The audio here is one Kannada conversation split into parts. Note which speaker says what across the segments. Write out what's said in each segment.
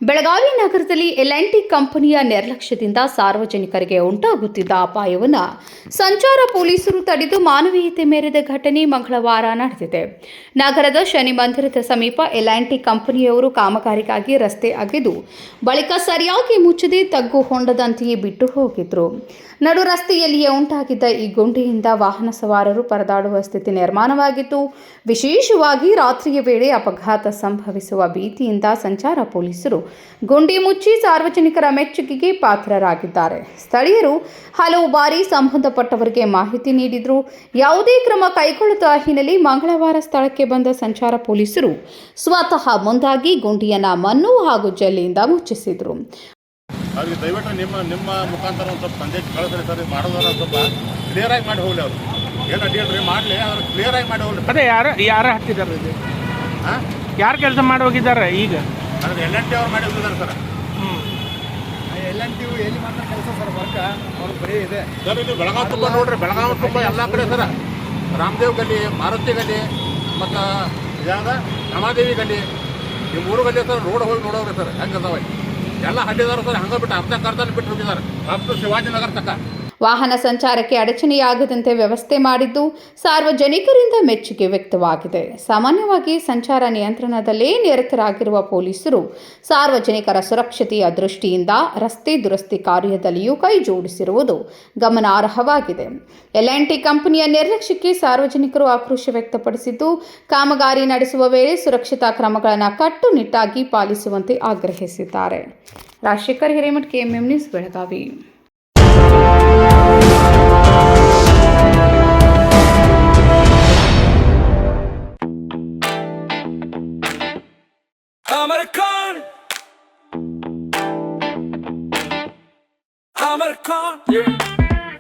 Speaker 1: ಬೆಳಗಾವಿ ನಗರದಲ್ಲಿ ಎಲ್&ಟಿ ಕಂಪನಿಯ ನಿರ್ಲಕ್ಷ್ಯದಿಂದ ಸಾರ್ವಜನಿಕರಿಗೆ ಉಂಟಾಗುತ್ತಿದ್ದ ಅಪಾಯವನ್ನು ಸಂಚಾರ ಪೊಲೀಸರು ತಡೆದು ಮಾನವೀಯತೆ ಮೆರೆದ ಘಟನೆ ಮಂಗಳವಾರ ನಡೆದಿದೆ. ನಗರದ ಶನಿ ಮಂದಿರದ ಸಮೀಪ ಎಲ್&ಟಿ ಕಂಪನಿಯವರು ಕಾಮಗಾರಿಗಾಗಿ ರಸ್ತೆ ಅಗೆದು ಬಳಿಕ ಸರಿಯಾಗಿ ಮುಚ್ಚದೆ ತಗ್ಗು ಹೊಂಡದಂತೆಯೇ ಬಿಟ್ಟು ಹೋಗಿದ್ರು. ನಡು ರಸ್ತೆಯಲ್ಲಿಯೇ ಉಂಟಾಗಿದ್ದ ಈ ಗುಂಡಿಯಿಂದ ವಾಹನ ಸವಾರರು ಪರದಾಡುವ ಸ್ಥಿತಿ ನಿರ್ಮಾಣವಾಗಿತ್ತು. ವಿಶೇಷವಾಗಿ ರಾತ್ರಿಯ ವೇಳೆ ಅಪಘಾತ ಸಂಭವಿಸುವ ಭೀತಿಯಿಂದ ಸಂಚಾರ ಪೊಲೀಸರು ಗುಂಡಿ ಮುಚ್ಚಿ ಸಾರ್ವಜನಿಕರ ಮೆಚ್ಚುಗೆಗೆ ಪಾತ್ರರಾಗಿದ್ದಾರೆ. ಸ್ಥಳೀಯರು ಹಲವು ಬಾರಿ ಸಂಬಂಧಪಟ್ಟವರಿಗೆ ಮಾಹಿತಿ ನೀಡಿದ್ರು. ಯಾವುದೇ ಕ್ರಮ ಕೈಗೊಳ್ಳದ ಹಿನ್ನೆಲೆ ಮಂಗಳವಾರ ಸ್ಥಳಕ್ಕೆ ಬಂದ ಸಂಚಾರ ಪೊಲೀಸರು ಸ್ವತಃ ಮುಂದಾಗಿ ಗುಂಡಿಯನ್ನು ಮಣ್ಣು ಹಾಗೂ ಜಲ್ಲಿಯಿಂದ ಮುಚ್ಚಿಸಿದ್ರು.
Speaker 2: ಅವ್ರಿಗೆ ದಯವಿಟ್ಟು ನಿಮ್ಮ ಮುಖಾಂತರ ಒಂದು ಸ್ವಲ್ಪ ಸಂದೇಶ ಕಳಿಸ್ರಿ ಸರ್. ಮಾಡೋದಾರ ಸ್ವಲ್ಪ ಕ್ಲಿಯರಾಗಿ ಮಾಡಿ ಹೋಗಲಿ. ಅವರು ಏನು ಅಡ್ಡಿ ಮಾಡಲಿ, ಅದ್ರ ಕ್ಲಿಯರಾಗಿ ಮಾಡಿ ಹೋಗಲಿ.
Speaker 3: ಅದೇ ಯಾರು ಹಾಕ್ತಿದ್ದಾರೆ ಇದು?
Speaker 2: ಹಾಂ,
Speaker 3: ಯಾರು ಕೆಲಸ ಮಾಡಿ ಹೋಗಿದ್ದಾರೆ? ಈಗ
Speaker 2: ಅದ್ರ ಎಲ್&ಟಿ ಅವ್ರು ಮಾಡಿ ಹೋಗಿದ್ದಾರೆ ಸರ್.
Speaker 4: ಎಲ್&ಟಿ ಎಲ್ಲಿ ಮಾಡ್ತಾರೆ ಕೆಲಸ ಸರ್? ವರ್ಕ ಅವ್ರು ಬರೀ ಇದೆ
Speaker 2: ಸರ್. ಇದು ಬೆಳಗಾವಿ ತುಂಬ ನೋಡ್ರಿ, ಬೆಳಗಾವಿ ತುಂಬ ಎಲ್ಲ ಕಡೆ ಸರ್. ರಾಮದೇವ್ ಗಲ್ಲಿ, ಮಾರುತಿ ಗಲ್ಲಿ, ಮತ್ತು ಯಾವ್ದ ರಮಾದೇವಿ ಗಲ್ಲಿ, ಈ ಮೂರು ಗಲ್ಲಿ ಸರ್. ರೋಡ್ ಹೋಗಿ ನೋಡೋರಿ ಸರ್ ಹೆಂಗೆ ಅದಾವೆ. ಎಲ್ಲ ಹಡ್ಡಿದಾರ ಸರ್. ಹಂಗೆ ಬಿಟ್ಟು ಅರ್ಧ ಬಿಟ್ಟು ಹೋಗಿದ್ದಾರೆ ಅಪ್ ಟು ಶಿವಾಜಿನಗರ ತನಕ.
Speaker 1: ವಾಹನ ಸಂಚಾರಕ್ಕೆ ಅಡಚಣೆಯಾಗದಂತೆ ವ್ಯವಸ್ಥೆ ಮಾಡಿದ್ದು ಸಾರ್ವಜನಿಕರಿಂದ ಮೆಚ್ಚುಗೆ ವ್ಯಕ್ತವಾಗಿದೆ. ಸಾಮಾನ್ಯವಾಗಿ ಸಂಚಾರ ನಿಯಂತ್ರಣದಲ್ಲೇ ನಿರತರಾಗಿರುವ ಪೊಲೀಸರು ಸಾರ್ವಜನಿಕರ ಸುರಕ್ಷತೆಯ ದೃಷ್ಟಿಯಿಂದ ರಸ್ತೆ ದುರಸ್ತಿ ಕಾರ್ಯದಲ್ಲಿಯೂ ಕೈ ಜೋಡಿಸಿರುವುದು ಗಮನಾರ್ಹವಾಗಿದೆ. ಎಲ್&ಟಿ ಕಂಪನಿಯ ನಿರ್ಲಕ್ಷ್ಯಕ್ಕೆ ಸಾರ್ವಜನಿಕರು ಆಕ್ರೋಶ ವ್ಯಕ್ತಪಡಿಸಿದ್ದು, ಕಾಮಗಾರಿ ನಡೆಸುವ ವೇಳೆ ಸುರಕ್ಷತಾ ಕ್ರಮಗಳನ್ನು ಕಟ್ಟುನಿಟ್ಟಾಗಿ ಪಾಲಿಸುವಂತೆ ಆಗ್ರಹಿಸಿದ್ದಾರೆ. Rajashekhar Hiremath, KMM news, Belagavi.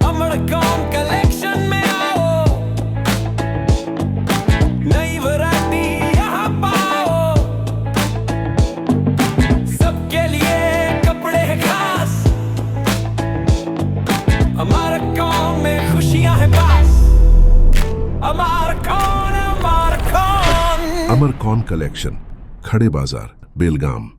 Speaker 5: Amarcon collection में आओ, नई वैरायटी यहाँ पाओ, सबके लिए कपड़े हैं खास, अमरकॉन में खुशियाँ हैं पास, अमरकॉन।
Speaker 6: अमरकॉन कलेक्शन, खड़े बाजार, बेलगाम।